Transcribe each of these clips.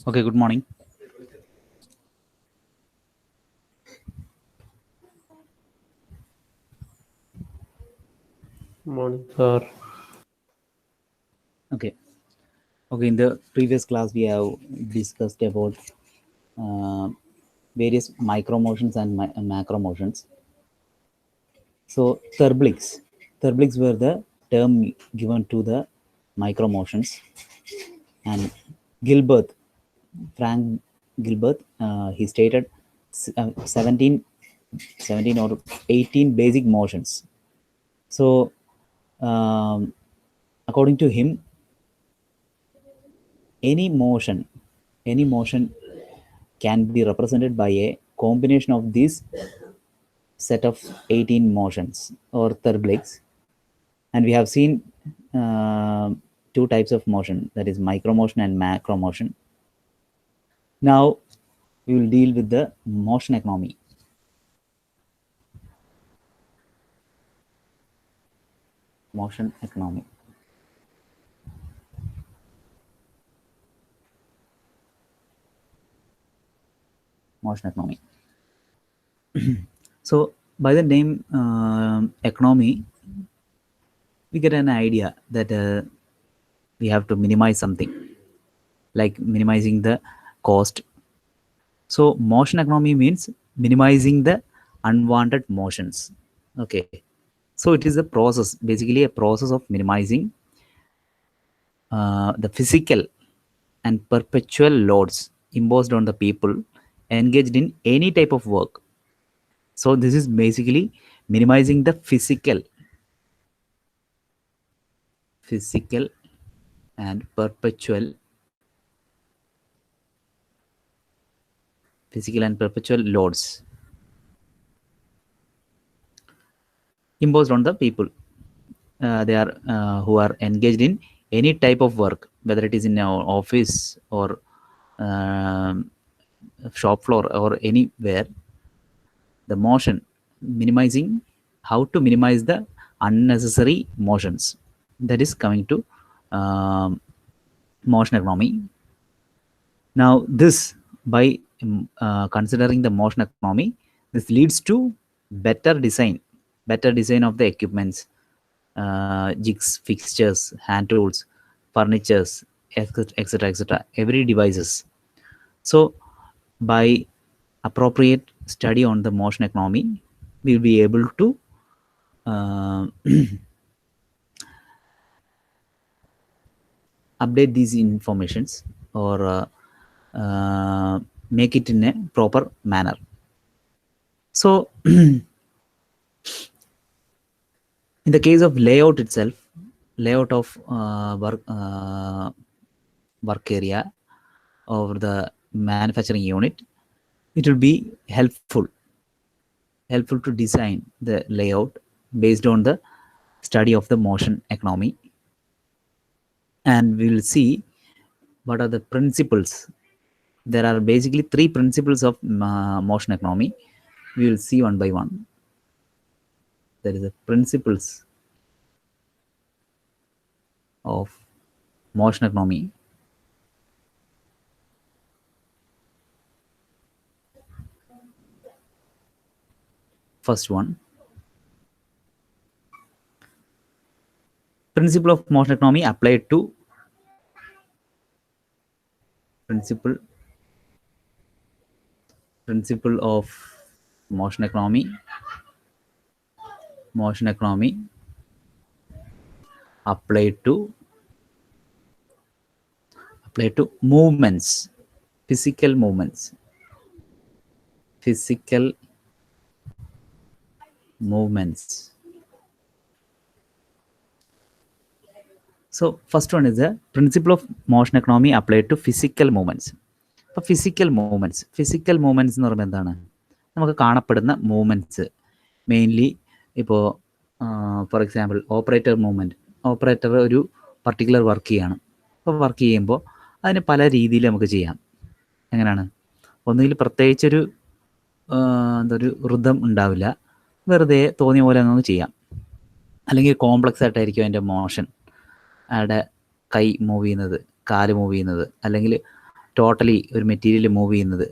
Okay, good morning. Morning, sir. Okay. In the previous class, we have discussed about various micro motions and macro motions. So, therbliks were the term given to the micro motions, and Gilbert, Frank Gilbert, he stated 17 or 18 basic motions. So, according to him, any motion can be represented by a combination of these set of 18 motions or therbliks, and we have seen two types of motion, that is micro motion and macro motion. Now we will deal with the motion economy. Motion economy. Motion economy. So by the name economy, we get an idea that we have to minimize something, like minimizing the cost. So motion economy means minimizing the unwanted motions. Okay. So it is a process, basically a process of minimizing the physical and perpetual loads imposed on the people engaged in any type of work. So this is basically minimizing the physical and perpetual loads imposed on the people. They are who are engaged in any type of work, whether it is in our office or shop floor or anywhere. The motion, minimizing, how to minimize the unnecessary motions, that is coming to motion economy. Now this, by considering the motion economy, this leads to better design of the equipments, jigs, fixtures, hand tools, furnitures, etc., every devices. So by appropriate study on the motion economy, we will be able to update these informations or make it in a proper manner. So in the case of layout itself, layout of work area or the manufacturing unit, it will be helpful to design the layout based on the study of the motion economy, and we will see what are the principles. There are basically 3 principles of motion economy. We will see one by one. There is the principles of motion economy. First one, principle of motion economy applied to principle of motion economy applied to movements, physical movements. So first one is the principle of motion economy applied to physical movements. അപ്പോൾ physical movements എന്ന് പറയുമ്പോൾ എന്താണ്? നമുക്ക് കാണപ്പെടുന്ന movements mainly ഇപ്പോൾ for example operator movement. Operator ഒരു particular work ചെയ്യാണ്. അപ്പോൾ വർക്ക് ചെയ്യുമ്പോൾ അതിന് പല രീതിയിൽ നമുക്ക് ചെയ്യാം. എങ്ങനെയാണ്? ഒന്നുകിൽ പ്രത്യേകിച്ചൊരു ഒരു ഋതം ഉണ്ടാവില്ല, വെറുതെ തോന്നിയ പോലെ അങ്ങ് ചെയ്യാം. അല്ലെങ്കിൽ കോംപ്ലക്സ് ആയിട്ടായിരിക്കും അതിൻ്റെ മോഷൻ, അയാളുടെ കൈ മൂവ് ചെയ്യുന്നത്, കാല് മൂവ് ചെയ്യുന്നത്, അല്ലെങ്കിൽ ടോട്ടലി ഒരു മെറ്റീരിയൽ മൂവ് ചെയ്യുന്നത്.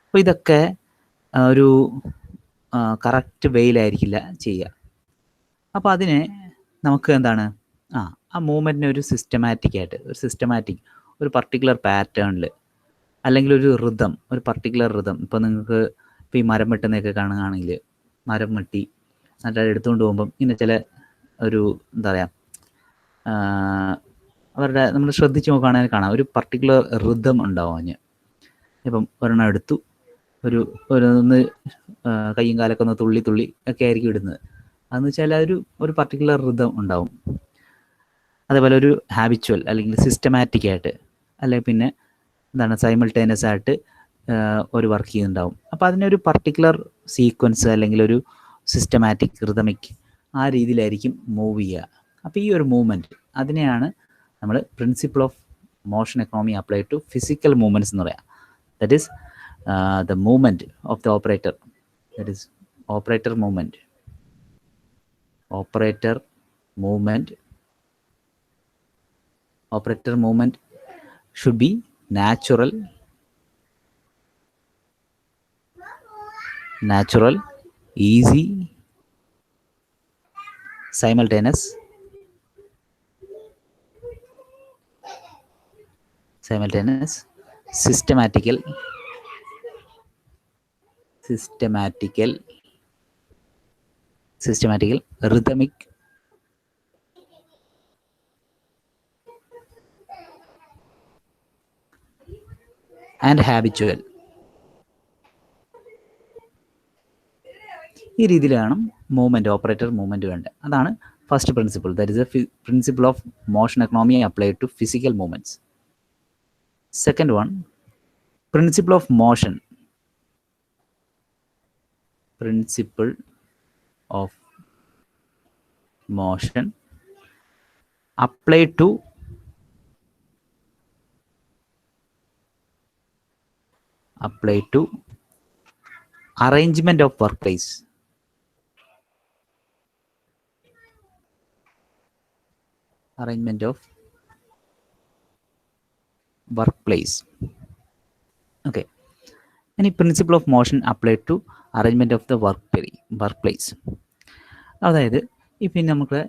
അപ്പോൾ ഇതൊക്കെ ഒരു കറക്റ്റ് വേയിലായിരിക്കില്ല ചെയ്യുക. അപ്പോൾ അതിനെ നമുക്ക് എന്താണ് ആ മൂവ്മെൻറ്റിനെ ഒരു സിസ്റ്റമാറ്റിക് ഒരു പർട്ടിക്കുലർ പാറ്റേണിൽ, അല്ലെങ്കിൽ ഒരു ഋതം, ഒരു പർട്ടിക്കുലർ ഋതം. ഇപ്പോൾ നിങ്ങൾക്ക് ഇപ്പോൾ ഈ മരം വെട്ടുന്നതൊക്കെ കാണുകയാണെങ്കിൽ മരം വെട്ടി എന്നിട്ട് എടുത്തുകൊണ്ട് പോകുമ്പം ഇങ്ങനെ ചില ഒരു എന്താ പറയുക, അവരുടെ നമ്മൾ ശ്രദ്ധിച്ച് നോക്കുകയാണെങ്കിൽ കാണാം ഒരു പർട്ടിക്കുലർ ഋതം ഉണ്ടാവും അതിന്. ഇപ്പം ഒരെണ്ണം എടുത്തു, ഒന്ന് കയ്യും കാലൊക്കെ ഒന്ന് തുള്ളി ഒക്കെ ആയിരിക്കും ഇടുന്നത്. അതെന്ന് വെച്ചാൽ ഒരു പർട്ടിക്കുലർ ഋതം ഉണ്ടാവും. അതേപോലെ ഒരു ഹാബിച്വൽ അല്ലെങ്കിൽ സിസ്റ്റമാറ്റിക് ആയിട്ട്, അല്ലെങ്കിൽ പിന്നെ എന്താണ് സൈമിൾട്ടേനിയസ് ആയിട്ട് ഒരു വർക്ക് ചെയ്യുന്നുണ്ടാവും. അപ്പോൾ അതിനൊരു പർട്ടിക്കുലർ സീക്വൻസ് അല്ലെങ്കിൽ ഒരു സിസ്റ്റമാറ്റിക് റിതമിക് ആ രീതിയിലായിരിക്കും മൂവ് ചെയ്യുക. അപ്പോൾ ഈ ഒരു മൂവ്മെൻറ്റ്, അതിനെയാണ് നമ്മൾ principle of motion economy apply to physical movements എന്ന് പറയാം. That is the movement of the operator, that is operator movement should be natural, easy, simultaneous, systematical, rhythmic, and habitual. ഈ രീതിയിലാണ് ഓപ്പറേറ്റർ മൂവ്മെൻറ്റ് വേണ്ടത്. അതാണ് first principle. That is a principle of motion economy applied to physical movements. Second one, principle of motion applied to arrangement of workplace. Okay. Any principle of motion applied to arrangement of the workplace. അതായത് ഇപ്പം നമുക്ക്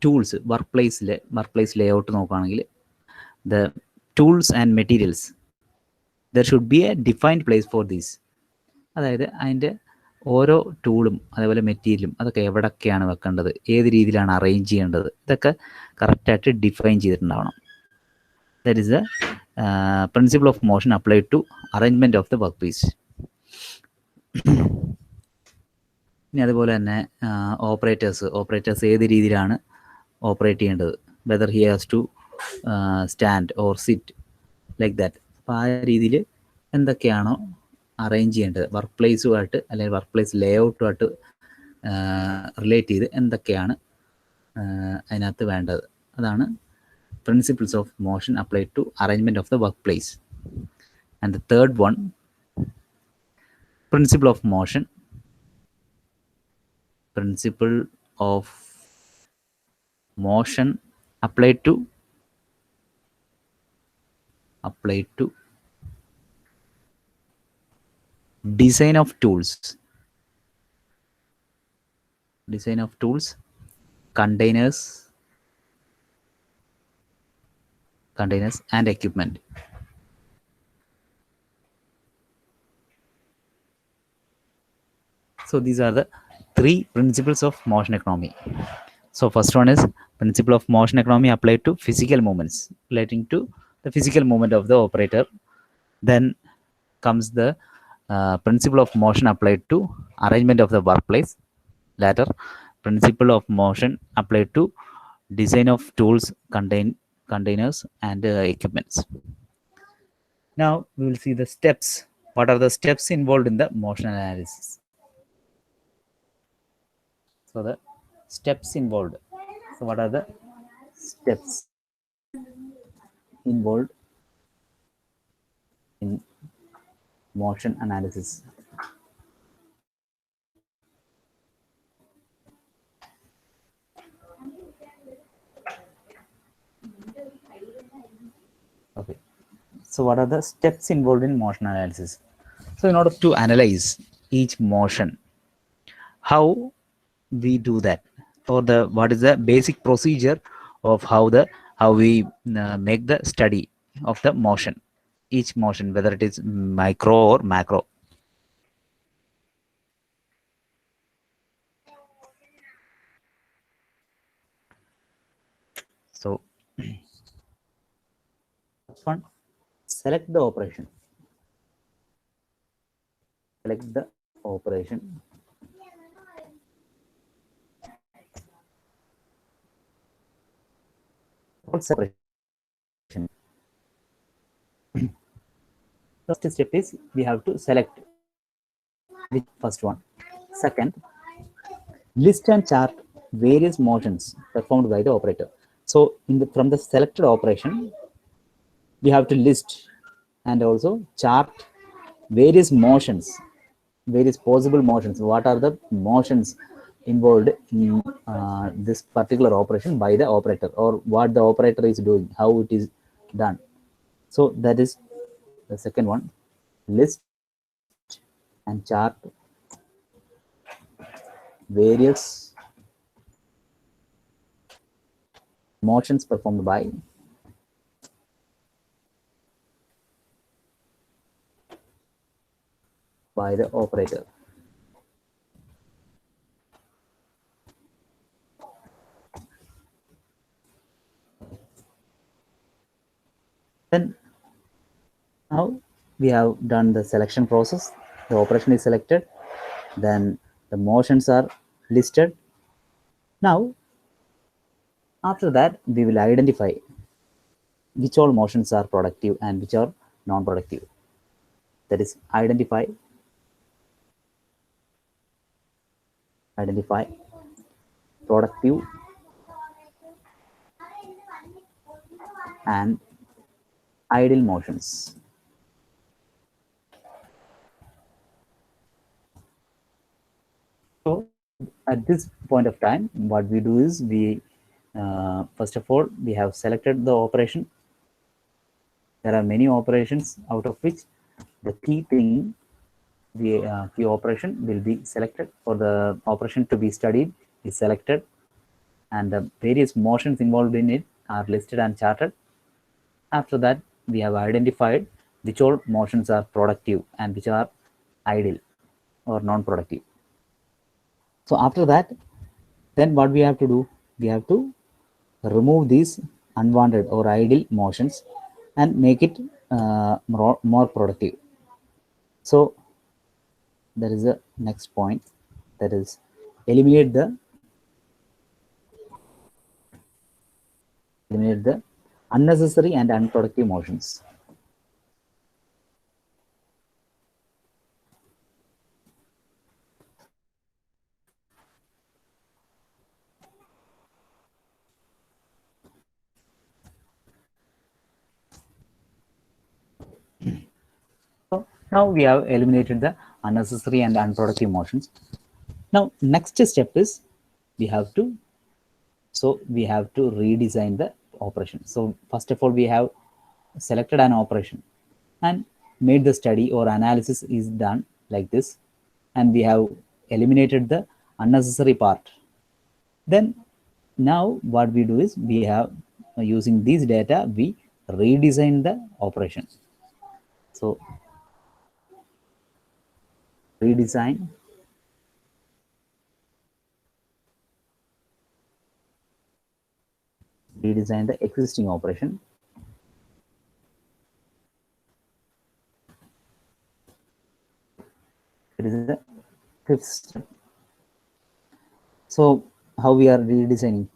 tools, work place layout നോക്കുകയാണെങ്കിൽ the tools and materials, there should be A defined place for these. അതായത് അതിൻ്റെ ഓരോ ടൂളും അതേപോലെ മെറ്റീരിയലും അതൊക്കെ എവിടെയൊക്കെയാണ് വെക്കേണ്ടത്, ഏത് രീതിയിലാണ് അറേഞ്ച് ചെയ്യേണ്ടത്, ഇതൊക്കെ കറക്റ്റായിട്ട് ഡിഫൈൻ ചെയ്തിട്ടുണ്ടാവണം. That is the principle of motion applied to arrangement of the work piece. ഇനി അതുപോലെ തന്നെ ഓപ്പറേറ്റേഴ്സ് ഏത് രീതിയിലാണ് ഓപ്പറേറ്റ് ചെയ്യേണ്ടത്, whether he has to stand or sit like that. അപ്പോൾ ആ രീതിയിൽ എന്തൊക്കെയാണോ അറേഞ്ച് ചെയ്യേണ്ടത് വർക്ക് പ്ലേസുമായിട്ട് അല്ലെങ്കിൽ വർക്ക് പ്ലേസ് ലേഔട്ടുമായിട്ട് റിലേറ്റ് ചെയ്ത് എന്തൊക്കെയാണ് അതിനകത്ത് വേണ്ടത്, അതാണ് principles of motion applied to arrangement of the work place. And the third one, principle of motion applied to design of tools, containers and equipment. So these are the three principles of motion economy. So first one is principle of motion economy applied to physical movements, relating to the physical movement of the operator. Then comes the principle of motion applied to arrangement of the workplace. Later, principle of motion applied to design of tools, containers and equipments. Now we will see the steps. What are the steps involved in the motion analysis? So the steps involved. So what are the steps involved in motion analysis? Okay. So what are the steps involved in motion analysis? So in order to analyze each motion, how we do that, or the what is the basic procedure of how we make the study of the motion, each motion, whether it is micro or macro. So first one, select the operation. Select the operation. What separation? First step is we have to select which first one. Second, list and chart various motions performed by the operator. So from the selected operation, we have to list and also chart various motions, various possible motions. What are the motions involved in this particular operation by the operator, or what the operator is doing, how it is done. So that is the second one. List and chart various motions performed by the operator. Then now we have done the selection process. The operation is selected. Then the motions are listed. Now, after that, we will identify which all motions are productive and which are non-productive. That is, identify productive and idle motions. So at this point of time, what we do is we first of all we have selected the operation. There are many operations, out of which the key thing, the key operation will be selected. For the operation to be studied is selected, and the various motions involved in it are listed and charted. After that, we have identified which all motions are productive and which are idle or non-productive. So after that, then what we have to do? We have to remove these unwanted or idle motions and make it more productive. So there is a next point, that is eliminate the unnecessary and unproductive motions. So now we have eliminated the unnecessary and unproductive motions. Now next step is we have to redesign the operation. So first of all, we have selected an operation and made the study or analysis is done like this, and we have eliminated the unnecessary part. Then now what we do is we have using these data we redesign the operation. So redesign the existing operation. It is the fifth step. So how we are redesigning?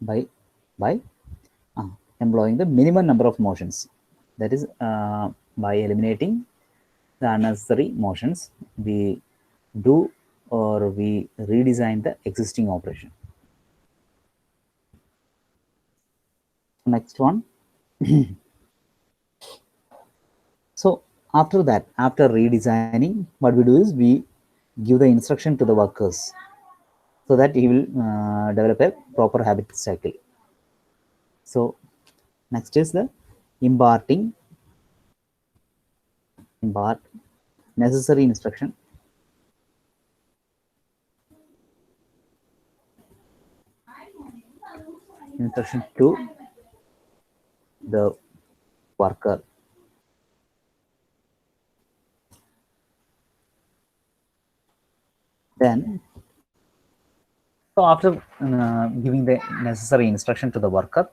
By employing the minimum number of motions. That is, by eliminating the unnecessary motions, we do or we redesign the existing operation. Next one. So after that, after redesigning, what we do is we give the instruction to the workers so that he will develop a proper habit cycle. So next is the impart necessary instruction to the worker. Then, so after giving the necessary instruction to the worker,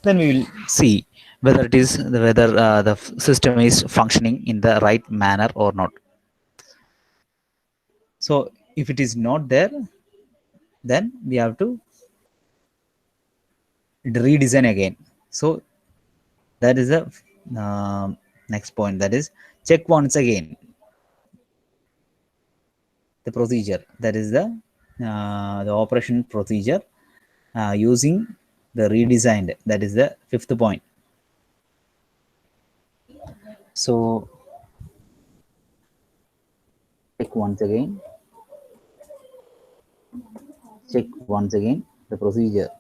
then we will see whether the system is functioning in the right manner or not. So if it is not there, then we have to redesign again. So that is the next point, that is check once again the procedure, that is the operation procedure using the redesigned, that is the fifth point. So check once again the procedure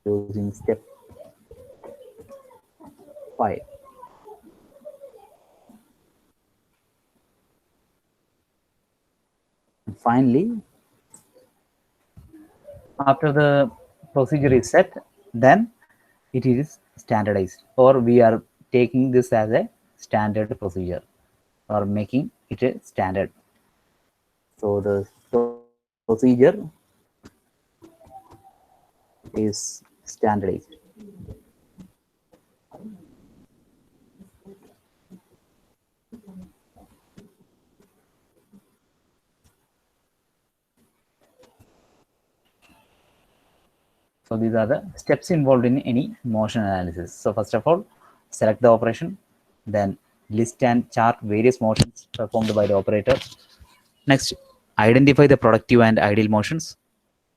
using step 5. And finally, after the procedure is set, then it is standardized, or we are taking this as a standard procedure or making it a standard. So the procedure is standardized. So these are the steps involved in any motion analysis. So first of all, select the operation, then list and chart various motions performed by the operator. Next, identify the productive and ideal motions,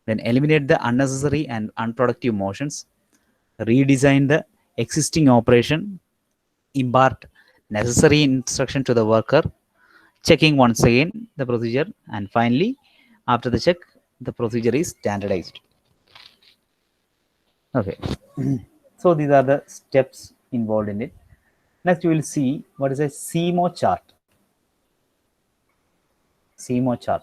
then eliminate the unnecessary and unproductive motions, redesign the existing operation, impart necessary instruction to the worker, checking once again the procedure, and finally, after the check, the procedure is standardized. Okay. So these are the steps involved in it. Next, you will see what is a CMO chart. CMO chart.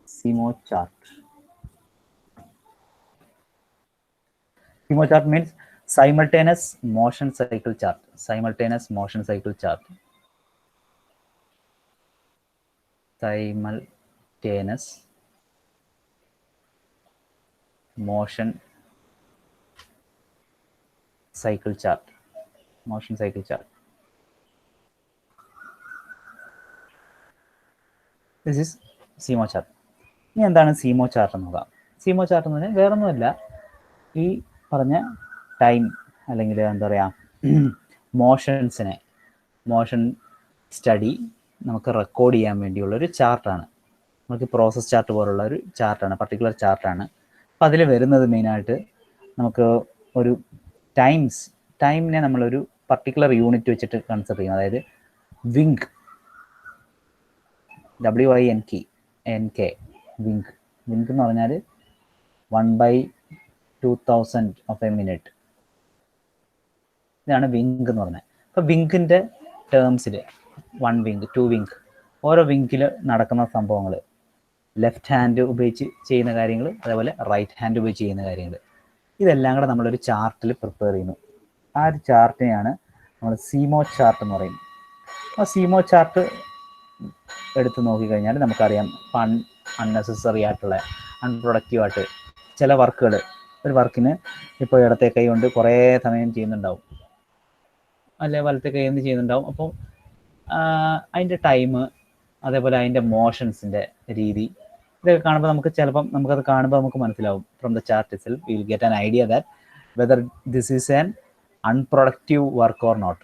CMO chart. CMO chart means simultaneous motion cycle chart. Simultaneous motion cycle chart. Simultaneous motion cycle chart. Motion cycle chart. This is CMO chart. ഇനി എന്താണ് CMO chart എന്ന് നോക്കാം. CMO chart എന്ന് പറഞ്ഞാൽ വേറെ ഒന്നുമല്ല, ഈ പറഞ്ഞ ടൈം അല്ലെങ്കിൽ എന്താ പറയുക മോഷൻ സ്റ്റഡി നമുക്ക് റെക്കോർഡ് ചെയ്യാൻ വേണ്ടിയുള്ളൊരു ചാർട്ടാണ്. നമുക്ക് പ്രോസസ് ചാർട്ട് പോലുള്ള ഒരു ചാർട്ടാണ്, പർട്ടിക്കുലർ ചാർട്ടാണ്. അപ്പം അതിൽ വരുന്നത് മെയിനായിട്ട് നമുക്ക് ഒരു ടൈമിനെ നമ്മളൊരു പർട്ടിക്കുലർ യൂണിറ്റ് വെച്ചിട്ട് കൺസിഡർ ചെയ്യും. അതായത് വിങ്ക്, WINK, വിങ്ക് എന്ന് പറഞ്ഞാൽ 1/2000 ഓഫ് എ മിനിറ്റ്. ഇതാണ് വിങ്ക് എന്ന് പറഞ്ഞത്. അപ്പോൾ വിങ്കിൻ്റെ ടേംസിൽ 1 വിങ്ക്, 2 വിങ്ക്, ഓരോ വിങ്കിൽ നടക്കുന്ന സംഭവങ്ങൾ, ലെഫ്റ്റ് ഹാൻഡ് ഉപയോഗിച്ച് ചെയ്യുന്ന കാര്യങ്ങൾ, അതേപോലെ റൈറ്റ് ഹാൻഡ് ഉപയോഗിച്ച് ചെയ്യുന്ന കാര്യങ്ങൾ, ഇതെല്ലാം കൂടെ നമ്മളൊരു ചാർട്ടിൽ പ്രിപ്പയർ ചെയ്യുന്നു. ആ ഒരു ചാർട്ടിനെയാണ് നമ്മൾ CMO ചാർട്ട് എന്ന് പറയുന്നത്. ആ CMO ചാർട്ട് എടുത്ത് നോക്കിക്കഴിഞ്ഞാൽ നമുക്കറിയാം അൺനെസസറി ആയിട്ടുള്ള, അൺപ്രൊഡക്റ്റീവായിട്ട് ചില വർക്കുകൾ, ഒരു വർക്കിന് ഇപ്പോൾ ഇടത്തെ കൈ കൊണ്ട് കുറേ സമയം ചെയ്യുന്നുണ്ടാവും, അല്ലെ വലത്തെ കൈ കൊണ്ട് ചെയ്യുന്നുണ്ടാവും. അപ്പോൾ അതിൻ്റെ ടൈം, അതേപോലെ അതിൻ്റെ മോഷൻസിൻ്റെ രീതി, ഇതൊക്കെ കാണുമ്പോൾ നമുക്കത് കാണുമ്പോൾ നമുക്ക് മനസ്സിലാവും. From the chart itself we will get an idea that whether this is an unproductive work or not.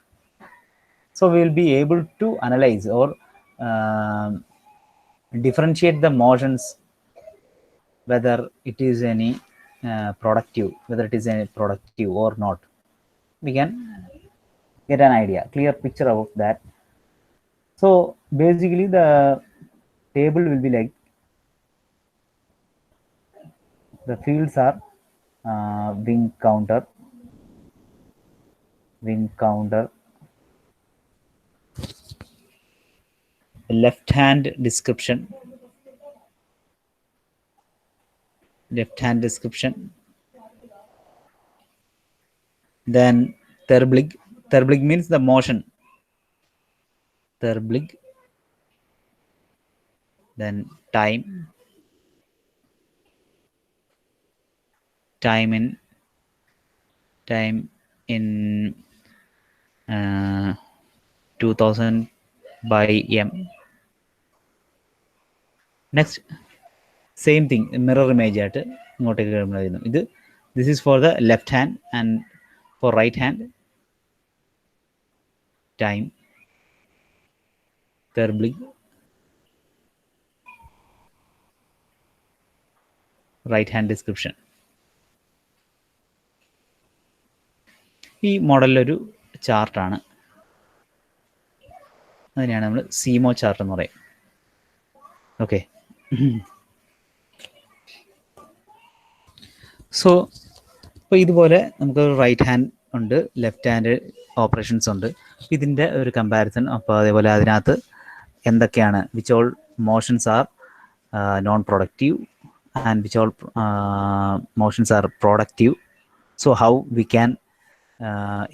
So we will be able to analyze or differentiate the motions, whether it is any productive or not. We can get an idea, clear picture of that. So basically the table will be like, the fields are wing counter, left hand description, then Terblick means the motion, then time in 2000 by m. Next, same thing, mirror image ആയിട്ട് ഇങ്ങോട്ടേക്ക് വരുന്നു. ഇത് this is for the left hand, and for right hand time, Terblick, right hand description. ഈ മോഡലിലൊരു ചാർട്ടാണ്, അതിനെയാണ് നമ്മൾ സീമോ chart എന്ന് പറയും. Okay, so ഇപ്പോൾ ഇതുപോലെ നമുക്ക് റൈറ്റ് ഹാൻഡ് ഉണ്ട്, ലെഫ്റ്റ് ഹാൻഡ് ഓപ്പറേഷൻസ് ഉണ്ട്. ഇതിൻ്റെ ഒരു കമ്പാരിസൺ. അപ്പോൾ അതേപോലെ അതിനകത്ത് എന്തൊക്കെയാണ്, which all motions R non productive and which all motions R productive. So how we can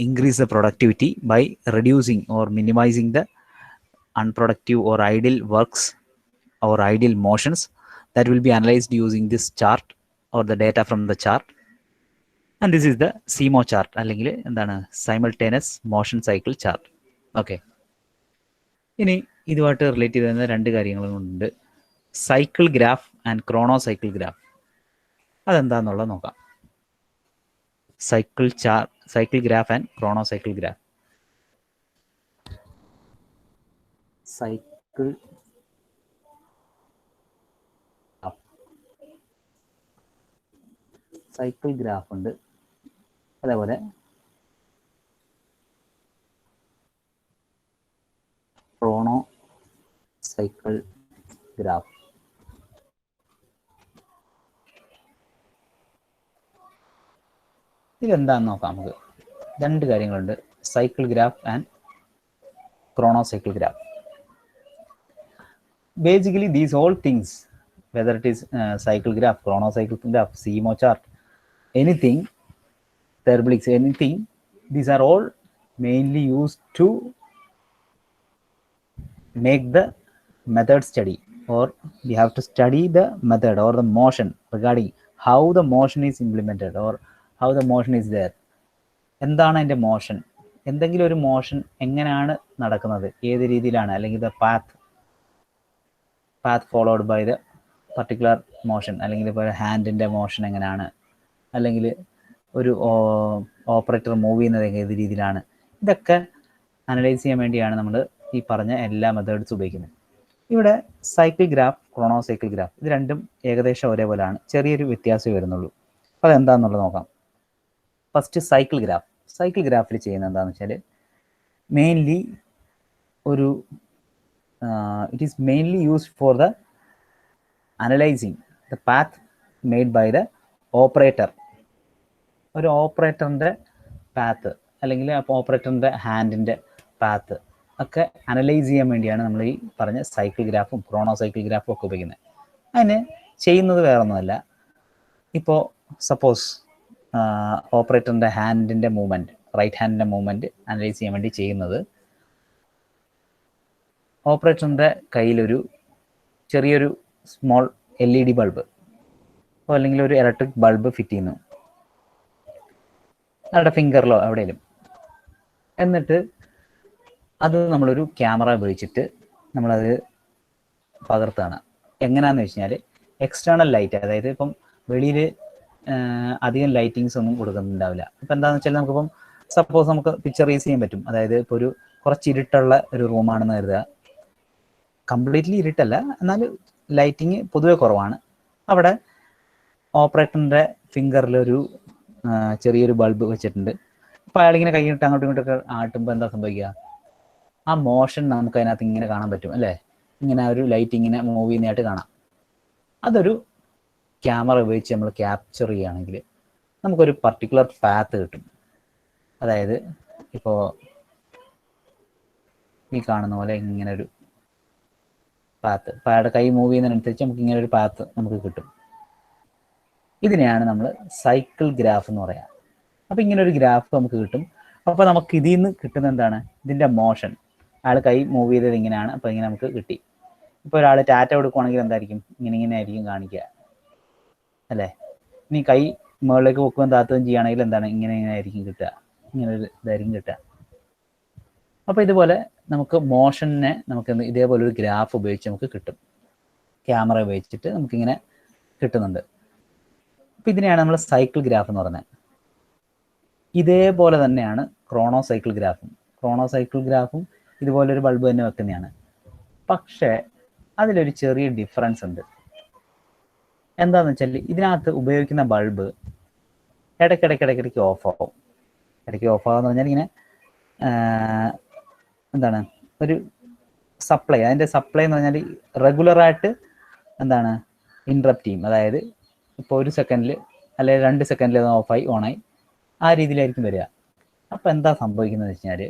increase the productivity by reducing or minimizing the unproductive or idle works or idle motions, that will be analyzed using this chart or the data from the chart. And this is the CMO chart, അല്ലെങ്കിൽ എന്താണ്, simultaneous motion cycle chart. Okay, ഇനി ഇതുമായിട്ട് relate ചെയ്ത രണ്ട് കാര്യങ്ങളുണ്ട്, cycle graph and chrono cycle graph. അതെന്താന്നുള്ളത് നോക്കാം. cycle graph and chrono cycle graph. cycle graph ഉണ്ട്, അതേപോലെ chrono cycle graph. ഇതെന്താണെന്ന് നോക്കാം നമുക്ക്. രണ്ട് കാര്യങ്ങളുണ്ട്, cycle graph and chrono cycle graph. Basically these all things, whether it is cycle graph, chrono cycle graph, SIMO chart, anything, Terblick, anything, these are all mainly used to make the method study, or we have to study the method or the motion regarding how the motion is implemented or how the motion is there. എന്താണ് അതിൻ്റെ motion, എന്തെങ്കിലും ഒരു motion എങ്ങനെയാണ് നടക്കുന്നത്, ഏത് രീതിയിലാണ്, അല്ലെങ്കിൽ the path followed by the particular motion, അല്ലെങ്കിൽ ഇപ്പോൾ ഹാൻഡിൻ്റെ മോഷൻ എങ്ങനെയാണ്, അല്ലെങ്കിൽ ഒരു ഓപ്പറേറ്റർ മൂവ് ചെയ്യുന്നത് ഏത് രീതിയിലാണ്, ഇതൊക്കെ അനലൈസ് ചെയ്യാൻ വേണ്ടിയാണ് നമ്മൾ ഈ പറഞ്ഞ എല്ലാ മെത്തേഡ്സ് ഉപയോഗിക്കുന്നത്. ഇവിടെ cycle graph, chrono cycle graph, ഇത് രണ്ടും ഏകദേശം ഒരേപോലെയാണ്, ചെറിയൊരു വ്യത്യാസമേ വരുന്നുള്ളൂ. അപ്പോൾ അതെന്താണെന്നുള്ളത് നോക്കാം. ഫസ്റ്റ് സൈക്കിൾ ഗ്രാഫിൽ ചെയ്യുന്നത് എന്താണെന്ന് വെച്ചാൽ, മെയിൻലി ഒരു it is mainly used for the analysing the path made by the operator. ഒരു ഓപ്പറേറ്ററിൻ്റെ പാത്ത് അല്ലെങ്കിൽ ഓപ്പറേറ്ററിൻ്റെ ഹാൻഡിൻ്റെ പാത്ത് ഒക്കെ അനലൈസ് ചെയ്യാൻ വേണ്ടിയാണ് നമ്മൾ ഈ പറഞ്ഞ സൈക്കിൾ ഗ്രാഫും ക്രോണോ സൈക്കിൾ ഗ്രാഫും ഒക്കെ ഉപയോഗിക്കുന്നത്. അതിന് ചെയ്യുന്നത് വേറെ ഒന്നുമല്ല, ഇപ്പോൾ സപ്പോസ് ഓപ്പറേറ്ററിൻ്റെ ഹാൻഡിൻ്റെ മൂവ്മെൻറ്റ്, റൈറ്റ് ഹാൻഡിൻ്റെ മൂവ്മെൻറ്റ് അനലൈസ് ചെയ്യാൻ വേണ്ടി ചെയ്യുന്നത്, ഓപ്പറേറ്ററിൻ്റെ കയ്യിലൊരു ചെറിയൊരു സ്മോൾ LED ബൾബ് അല്ലെങ്കിൽ ഒരു ഇലക്ട്രിക് ബൾബ് ഫിറ്റ് ചെയ്യുന്നു അവരുടെ ഫിംഗറിലോ എവിടെയെങ്കിലും. എന്നിട്ട് അത് നമ്മളൊരു ക്യാമറ ഉപയോഗിച്ചിട്ട് നമ്മളത് പകർത്താണ്. എങ്ങനെയാണെന്ന് വെച്ച് കഴിഞ്ഞാൽ, എക്സ്റ്റേണൽ ലൈറ്റ്, അതായത് ഇപ്പം വെളിയിൽ അധികം ലൈറ്റിങ്സ് ഒന്നും കൊടുക്കുന്നുണ്ടാവില്ല. ഇപ്പം എന്താണെന്ന് വെച്ചാൽ, നമുക്കിപ്പം സപ്പോസ് നമുക്ക് പിക്ചറൈസ് ചെയ്യാൻ പറ്റും. അതായത് ഇപ്പോൾ ഒരു കുറച്ച് ഇരുട്ടുള്ള ഒരു റൂമാണെന്ന് കരുതുക. കംപ്ലീറ്റ്ലി ഇരുട്ടല്ല, എന്നാൽ ലൈറ്റിങ് പൊതുവെ കുറവാണ്. അവിടെ ഓപ്പറേറ്ററിൻ്റെ ഫിംഗറിലൊരു ചെറിയൊരു ബൾബ് വെച്ചിട്ടുണ്ട്. അപ്പോൾ അയാളിങ്ങനെ കൈയിട്ട് അങ്ങോട്ടും ഇങ്ങോട്ടൊക്കെ ആട്ടുമ്പോൾ എന്താ സംഭവിക്കുക? ആ മോഷൻ നമുക്ക് അതിനകത്ത് ഇങ്ങനെ കാണാൻ പറ്റും അല്ലേ? ഇങ്ങനെ ഒരു ലൈറ്റ് ഇങ്ങനെ മൂവ് ചെയ്യുന്നതായിട്ട് കാണാം. അതൊരു ക്യാമറ ഉപയോഗിച്ച് നമ്മൾ ക്യാപ്ചർ ചെയ്യുകയാണെങ്കിൽ നമുക്കൊരു പർട്ടിക്കുലർ പാത്ത് കിട്ടും. അതായത് ഇപ്പോൾ ഈ കാണുന്ന പോലെ ഇങ്ങനെ ഒരു പാത്ത്, ഇപ്പോൾ അയാളുടെ കൈ മൂവ് ചെയ്യുന്നതിനനുസരിച്ച് നമുക്ക് ഇങ്ങനെ ഒരു പാത്ത് നമുക്ക് കിട്ടും. ഇതിനെയാണ് നമ്മൾ സൈക്കിൾ ഗ്രാഫ് എന്ന് പറയാം. അപ്പോൾ ഇങ്ങനെ ഒരു ഗ്രാഫ് നമുക്ക് കിട്ടും. അപ്പോൾ നമുക്ക് ഇതിൽ നിന്ന് കിട്ടുന്ന എന്താണ്? ഇതിൻ്റെ മോഷൻ. അയാൾ കൈ മൂവ് ചെയ്തത് ഇങ്ങനെയാണ്, അപ്പോൾ ഇങ്ങനെ നമുക്ക് കിട്ടി. ഇപ്പോൾ ഒരാൾ ടാറ്റ കൊടുക്കുവാണെങ്കിൽ എന്തായിരിക്കും? ഇങ്ങനെ ആയിരിക്കും കാണിക്കുക അല്ലേ? ഇനി കൈ മുകളിലേക്ക് പൊക്കുകയും താത്തുകയും ചെയ്യുകയാണെങ്കിൽ എന്താണ്? ഇങ്ങനെ ആയിരിക്കും കിട്ടുക, ഇങ്ങനെ ഒരു ഇതായിരിക്കും കിട്ടുക. അപ്പോൾ ഇതുപോലെ നമുക്ക് മോഷനെ നമുക്ക് ഇതേപോലെ ഒരു ഗ്രാഫ് ഉപയോഗിച്ച് നമുക്ക് കിട്ടും. ക്യാമറ ഉപയോഗിച്ചിട്ട് നമുക്കിങ്ങനെ കിട്ടുന്നുണ്ട്. അപ്പോൾ ഇതിനെയാണ് നമ്മൾ സൈക്കിൾ ഗ്രാഫ് എന്ന് പറയുന്നത്. ഇതേപോലെ തന്നെയാണ് ക്രോണോ സൈക്കിൾ ഗ്രാഫും. ക്രോണോ സൈക്കിൾ ഗ്രാഫും ഇതുപോലൊരു ബൾബ് തന്നെ വെക്കുന്നതാണ്. പക്ഷേ അതിലൊരു ചെറിയ ഡിഫറൻസ് ഉണ്ട്. എന്താണെന്ന് വെച്ചാൽ ഇതിനകത്ത് ഉപയോഗിക്കുന്ന ബൾബ് ഇടയ്ക്കിടയ്ക്ക് ഓഫ് ആവും. ഇടയ്ക്ക് ഓഫ് ആവുക എന്ന് പറഞ്ഞാൽ ഇങ്ങനെ എന്താണ് ഒരു സപ്ലൈ, അതിൻ്റെ സപ്ലൈ എന്ന് പറഞ്ഞാൽ റെഗുലറായിട്ട് എന്താണ് ഇൻട്രപ്റ്റ് ചെയ്യും. അതായത് ഇപ്പോൾ 1 സെക്കൻഡിൽ അല്ലെങ്കിൽ 2 സെക്കൻഡിൽ ഓഫായി ഓണായി ആ രീതിയിലായിരിക്കും വരിക. അപ്പോൾ എന്താ സംഭവിക്കുന്നത് വെച്ച് കഴിഞ്ഞാൽ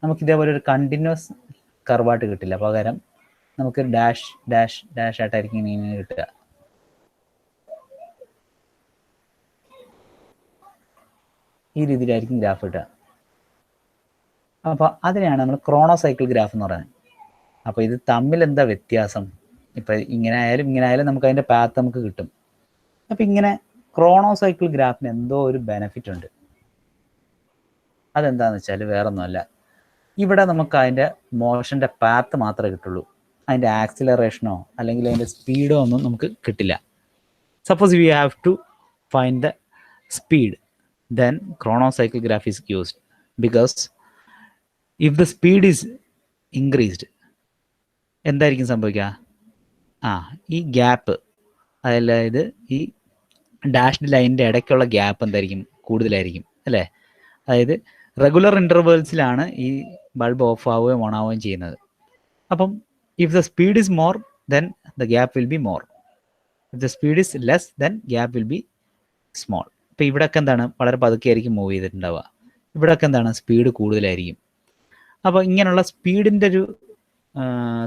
നമുക്ക് ഇതേപോലെ ഒരു കണ്ടിന്യൂസ് കർവായിട്ട് കിട്ടില്ല. പകരം നമുക്ക് ഡാഷ് ഡാഷ് ഡാഷ് ആയിട്ടായിരിക്കും ഇങ്ങനെ കിട്ടുക. ഈ രീതിയിലായിരിക്കും ഗ്രാഫ് കിട്ടുക. അപ്പോൾ അതിനെയാണ് നമ്മൾ ക്രോണോ സൈക്കിൾ ഗ്രാഫ് എന്ന് പറയുന്നത്. അപ്പോൾ ഇത് തമ്മിൽ എന്താ വ്യത്യാസം? ഇപ്പം ഇങ്ങനെ ആയാലും നമുക്ക് അതിൻ്റെ പാത്ത് നമുക്ക് കിട്ടും. അപ്പം ഇങ്ങനെ ക്രോണോ സൈക്കിൾ ഗ്രാഫിന് എന്തോ ഒരു ബെനിഫിറ്റ് ഉണ്ട്. അതെന്താണെന്ന് വെച്ചാൽ വേറൊന്നുമല്ല, ഇവിടെ നമുക്ക് അതിൻ്റെ മോഷൻ്റെ പാത്ത് മാത്രമേ കിട്ടുള്ളൂ. അതിൻ്റെ ആക്സിലറേഷനോ അല്ലെങ്കിൽ അതിൻ്റെ സ്പീഡോ ഒന്നും നമുക്ക് കിട്ടില്ല. Suppose we have to find the speed, then chrono cycle graph is used, because if the speed is increased എന്തായിരിക്കും സംഭവിക്കുക? ഈ ഗ്യാപ്പ്, അതായത് ഈ ഡാഷ്ഡ് ലൈനിൻ്റെ ഇടയ്ക്കുള്ള ഗ്യാപ്പ് എന്തായിരിക്കും? കൂടുതലായിരിക്കും അല്ലേ? അതായത് റെഗുലർ ഇൻ്റർവെൽസിലാണ് ഈ ബൾബ് ഓഫ് ആവുകയും ഓൺ ആവുകയും ചെയ്യുന്നത്. അപ്പം if the speed is more then the gap will be more. If the speed is less then gap will be small. ഇപ്പോൾ ഇവിടെയൊക്കെ എന്താണ്? വളരെ പതുക്കെ ആയിരിക്കും മൂവ് ചെയ്തിട്ടുണ്ടാവുക. ഇവിടെയൊക്കെ എന്താണ്? സ്പീഡ് കൂടുതലായിരിക്കും. അപ്പോൾ ഇങ്ങനെയുള്ള സ്പീഡിൻ്റെ ഒരു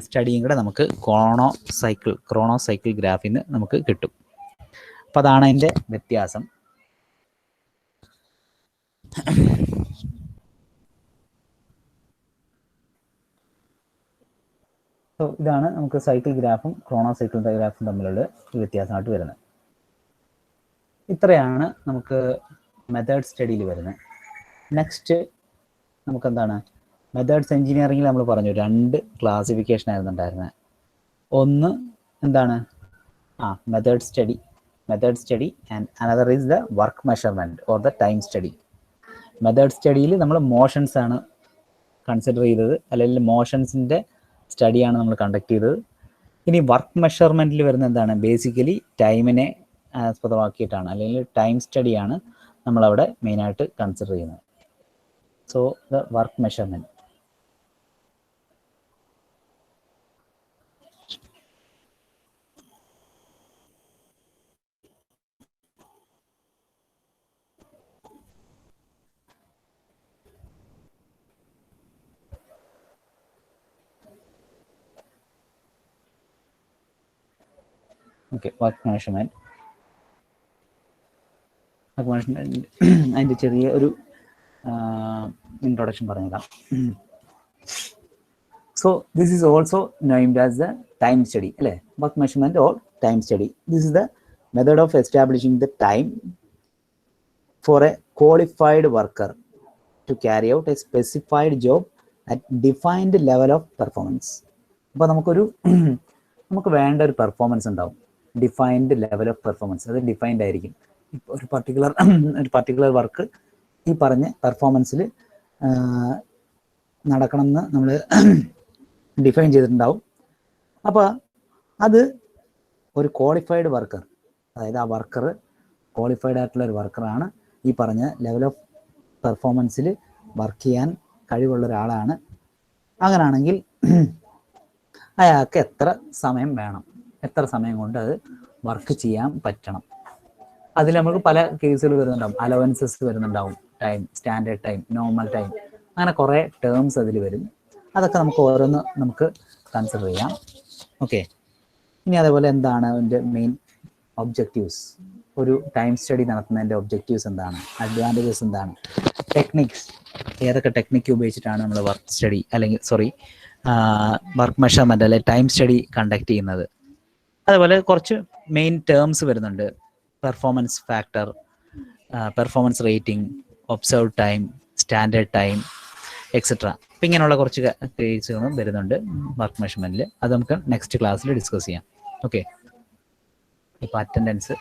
സ്റ്റഡിയും കൂടെ നമുക്ക് ക്രോണോ സൈക്കിൾ ഗ്രാഫിൽ നിന്ന് നമുക്ക് കിട്ടും. അപ്പോൾ അതാണ് അതിൻ്റെ വ്യത്യാസം. സോ ഇതാണ് നമുക്ക് സൈക്കിൾ ഗ്രാഫും ക്രോണോ സൈക്കിൾ ഗ്രാഫും തമ്മിലുള്ള വ്യത്യാസമായിട്ട് വരുന്നത്. ഇത്രയാണ് നമുക്ക് മെത്തേഡ് സ്റ്റഡിയിൽ വരുന്നത്. നെക്സ്റ്റ് നമുക്ക് എന്താണ്? മെത്തേഡ്സ് എഞ്ചിനീയറിംഗിൽ നമ്മൾ പറഞ്ഞു 2 ക്ലാസിഫിക്കേഷൻ ആയിരുന്നു ഉണ്ടായിരുന്നത്. ഒന്ന് എന്താണ്? Method study and another is the work measurement or the time study. Method സ്റ്റഡിയിൽ നമ്മൾ മോഷൻസ് ആണ് കൺസിഡർ ചെയ്തത്, അല്ലെങ്കിൽ മോഷൻസിൻ്റെ സ്റ്റഡിയാണ് നമ്മൾ കണ്ടക്ട് ചെയ്തത്. ഇനി വർക്ക് മെഷർമെൻറ്റിൽ വരുന്ന എന്താണ്? ബേസിക്കലി ടൈമിനെ ആസ്പദമാക്കിയിട്ടാണ്, അല്ലെങ്കിൽ ടൈം സ്റ്റഡിയാണ് നമ്മളവിടെ മെയിനായിട്ട് കൺസിഡർ ചെയ്യുന്നത്. So the work measurement. Okay, work measurement അതിൻ്റെ ചെറിയ ഒരു ഇൻട്രൊഡക്ഷൻ പറഞ്ഞേക്കാം. So this is also named as the time study അല്ലേ? Work measurement or time study. This is the method of establishing the time for a qualified worker to carry out a specified job at defined level of performance. അപ്പോൾ നമുക്ക് വേണ്ട ഒരു performance ഉണ്ടാവും, defined level of performance. അത് defined ആയിരിക്കും. ഇപ്പോൾ ഒരു particular work ഈ പറഞ്ഞ പെർഫോമൻസിൽ നടക്കണമെന്ന് നമ്മൾ ഡിഫൈൻ ചെയ്തിട്ടുണ്ടാവും. അപ്പോൾ അത് ഒരു ക്വാളിഫൈഡ് വർക്കർ, അതായത് ആ വർക്കർ ക്വാളിഫൈഡ് ആയിട്ടുള്ള ഒരു വർക്കറാണ്, ഈ പറഞ്ഞ ലെവൽ ഓഫ് പെർഫോമൻസിൽ വർക്ക് ചെയ്യാൻ കഴിവുള്ള ഒരാളാണ്. അങ്ങനെയാണെങ്കിൽ അയാൾക്ക് എത്ര സമയം വേണം, എത്ര സമയം കൊണ്ട് അത് വർക്ക് ചെയ്യാൻ പറ്റണം. അതിൽ നമുക്ക് പല കേസുകൾ വരുന്നുണ്ടാവും. അലവൻസസ് വരുന്നുണ്ടാവും, time, standard time, normal time, അങ്ങനെ കുറേ ടേംസ് അതിൽ വരും. അതൊക്കെ നമുക്ക് ഓരോന്ന് നമുക്ക് കൺസിഡർ ചെയ്യാം. ഓക്കെ, ഇനി അതേപോലെ എന്താണ് അതിൻ്റെ മെയിൻ ഒബ്ജക്റ്റീവ്സ്, ഒരു ടൈം സ്റ്റഡി നടത്തുന്നതിൻ്റെ ഒബ്ജക്റ്റീവ്സ് എന്താണ്, അഡ്വാൻറ്റേജസ് എന്താണ്, ടെക്നിക്സ്, ഏതൊക്കെ ടെക്നിക്ക് ഉപയോഗിച്ചിട്ടാണ് നമ്മൾ വർക്ക് സ്റ്റഡി അല്ലെങ്കിൽ വർക്ക് മെഷർമെൻ്റ് അല്ലെങ്കിൽ ടൈം സ്റ്റഡി കണ്ടക്ട് ചെയ്യുന്നത്. അതുപോലെ കുറച്ച് മെയിൻ ടേംസ് വരുന്നുണ്ട്, performance factor, performance rating, observe time, standard time, etcetera. അപ്പം ഇങ്ങനെയുള്ള കുറച്ച് കേസുകളും വരുന്നുണ്ട് വർക്ക് മെഷർമെൻറ്റിൽ. അത് നമുക്ക് നെക്സ്റ്റ് ക്ലാസ്സിൽ ഡിസ്കസ് ചെയ്യാം. ഓക്കെ, ഇപ്പോൾ അറ്റൻഡൻസ്